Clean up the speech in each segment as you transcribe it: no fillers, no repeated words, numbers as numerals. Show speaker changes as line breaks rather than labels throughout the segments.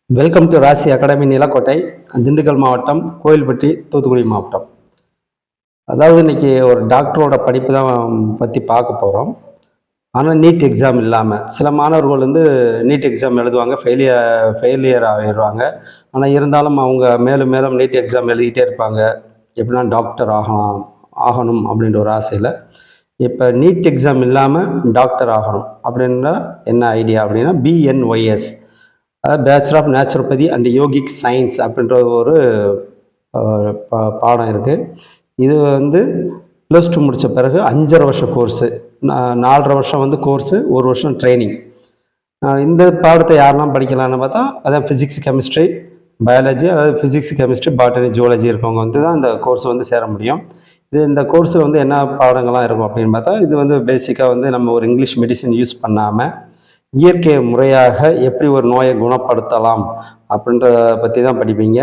Welcome to ராசி academy Nilakottai, Dindigul மாவட்டம், கோயில்பட்டி, தூத்துக்குடி மாவட்டம். அதாவது இன்னைக்கு ஒரு டாக்டரோட படிப்பு தான் பற்றி பார்க்க போகிறோம். ஆனால் நீட் எக்ஸாம் இல்லாமல் சில மாணவர்கள் வந்து நீட் எக்ஸாம் எழுதுவாங்க, ஃபெயிலியர் ஆகிடுவாங்க. ஆனால் இருந்தாலும் அவங்க மேலும் மேலும் நீட் எக்ஸாம் எழுதிக்கிட்டே இருப்பாங்க. எப்படின்னா டாக்டர் ஆகணும் அப்படின்ற ஒரு ஆசையில். இப்போ நீட் எக்ஸாம் இல்லாமல் டாக்டர் ஆகணும் அப்படின்னா என்ன ஐடியா அப்படின்னா பிஎன்ஒய்எஸ், அதாவது bachelor of naturopathy and yogic science அப்படின்ற ஒரு பாடம் இருக்குது. இது வந்து ப்ளஸ் டூ முடித்த பிறகு 5.5 வருஷம் கோர்ஸு, 4.5 வருஷம் வந்து கோர்ஸு, 1 வருஷம் ட்ரைனிங். இந்த பாடத்தை யாரெல்லாம் படிக்கலான்னு பார்த்தா அதான் ஃபிசிக்ஸ், கெமிஸ்ட்ரி, பயாலஜி, அதாவது ஃபிசிக்ஸ், கெமிஸ்ட்ரி, பாட்டனி, ஜுவாலஜி இருக்கவங்க வந்து தான் இந்த கோர்ஸ் வந்து சேர முடியும். இந்த கோர்ஸில் வந்து என்ன பாடங்கள்லாம் இருக்கும் அப்படின்னு பார்த்தா, இது வந்து பேசிக்காக வந்து நம்ம ஒரு இங்கிலீஷ் மெடிசன் யூஸ் பண்ணாமல் இயற்கை முறையாக எப்படி ஒரு நோயை குணப்படுத்தலாம் அப்படின்றத பற்றி தான் படிப்பீங்க.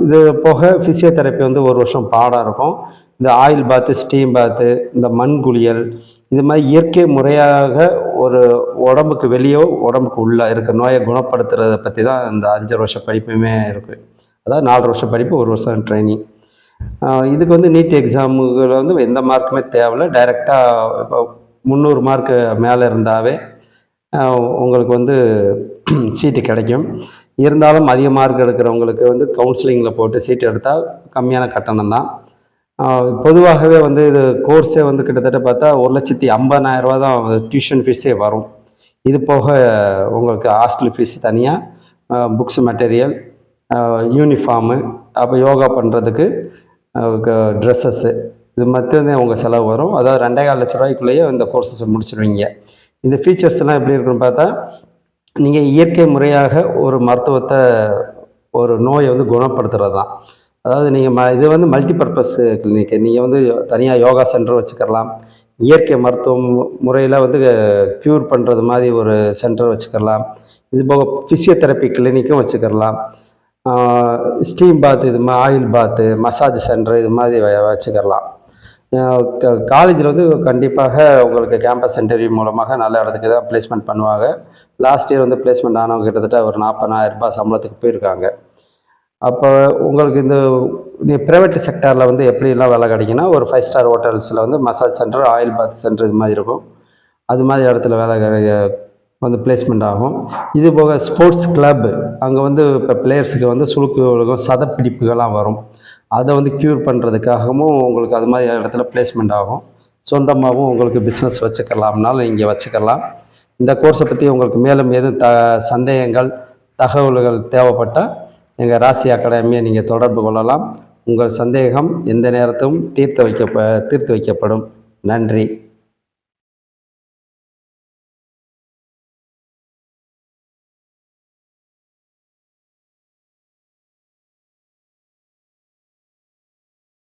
இது போக ஃபிசியோதெரப்பி வந்து 1 வருஷம் பாடம் இருக்கும். இந்த ஆயில் பாத்து, ஸ்டீம் பாத்து, இந்த மண் குளியல், இது மாதிரி இயற்கை முறையாக ஒரு உடம்புக்கு வெளியோ உடம்புக்கு உள்ளே இருக்க நோயை குணப்படுத்துறதை பற்றி தான் இந்த 5 வருஷ படிப்புமே இருக்குது. அதாவது 4 வருஷம் படிப்பு, 1 வருஷம் ட்ரைனிங். இதுக்கு வந்து நீட் எக்ஸாமுகள் வந்து எந்த மார்க்குமே தேவையில்லை. டைரெக்டாக இப்போ 300 மார்க்கு மேலே இருந்தாவே உங்களுக்கு வந்து சீட்டு கிடைக்கும். இருந்தாலும் அதிக மார்க் எடுக்கிறவங்களுக்கு வந்து கவுன்சிலிங்கில் போட்டு சீட்டு எடுத்தால் கம்மியான கட்டணம் தான். பொதுவாகவே வந்து இது கோர்ஸே வந்து கிட்டத்தட்ட பார்த்தா 1,50,000 ரூபா தான் டியூஷன் ஃபீஸே வரும். இது போக உங்களுக்கு ஹாஸ்டல் ஃபீஸ் தனியாக, புக்ஸ் மெட்டீரியல், யூனிஃபார்மு, அப்போ யோகா பண்ணுறதுக்கு ட்ரெஸ்ஸஸ்ஸு, இது மட்டும்தான் உங்கள் செலவு வரும். அதாவது 2,25 லட்ச ரூபாய்க்குள்ளேயே இந்த கோர்ஸஸை முடிச்சிடுவீங்க. இந்த ஃபீச்சர்ஸ்லாம் எப்படி இருக்குன்னு பார்த்தா, நீங்கள் இயற்கை முறையாக ஒரு மருத்துவத்தை, ஒரு நோயை வந்து குணப்படுத்துகிறது தான். அதாவது நீங்கள் இது வந்து மல்டிபர்பஸ் கிளினிக்கு. நீங்கள் வந்து தனியாக யோகா சென்டர் வச்சுக்கலாம், இயற்கை மருத்துவம் முறையில் வந்து க்யூர் பண்ணுறது மாதிரி ஒரு சென்டர் வச்சுக்கலாம். இது போக ஃபிசியோதெரப்பி கிளினிக்கும் வச்சுக்கலாம். ஸ்டீம் பாத், இது மாதிரி ஆயில் பாத்து, மசாஜ் சென்டர், இது மாதிரி வச்சுக்கலாம். காலேஜில் வந்து கண்டிப்பாக உங்களுக்கு கேம்பஸ் இன்டர்வியூ மூலமாக நல்ல இடத்துக்கு தான் ப்ளேஸ்மெண்ட் பண்ணுவாங்க. லாஸ்ட் இயர் வந்து ப்ளேஸ்மெண்ட் ஆனவங்க கிட்டத்தட்ட ஒரு 40,000 ரூபாய் சம்பளத்துக்கு போயிருக்காங்க. அப்போ உங்களுக்கு இந்த ப்ரைவேட் செக்டாரில் வந்து எப்படிலாம் வேலை கிடைக்குன்னா, ஒரு 5 ஸ்டார் ஹோட்டல்ஸில் வந்து massage centre, oil bath centre இது மாதிரி இருக்கும். அது மாதிரி இடத்துல வேலை வந்து பிளேஸ்மெண்ட் ஆகும். இது போக ஸ்போர்ட்ஸ் கிளப், அங்கே வந்து இப்போ பிளேயர்ஸுக்கு வந்து சுளுக்கு ஒழுகும், சதப்பிடிப்புகள்லாம் வரும். அதை வந்து க்யூர் பண்ணுறதுக்காகவும் உங்களுக்கு அது மாதிரி இடத்துல பிளேஸ்மெண்ட் ஆகும். சொந்தமாகவும் உங்களுக்கு பிஸ்னஸ் வச்சுக்கலாம்னாலும் இங்கே வச்சுக்கலாம். இந்த கோர்ஸை பற்றி உங்களுக்கு மேலும் எதுவும் சந்தேகங்கள், தகவல்கள் தேவைப்பட்டால் எங்கள் ராசி அகாடமியை நீங்கள் தொடர்பு கொள்ளலாம். உங்கள் சந்தேகம் எந்த நேரத்திலும் தீர்த்து வைக்கப்படும். நன்றி.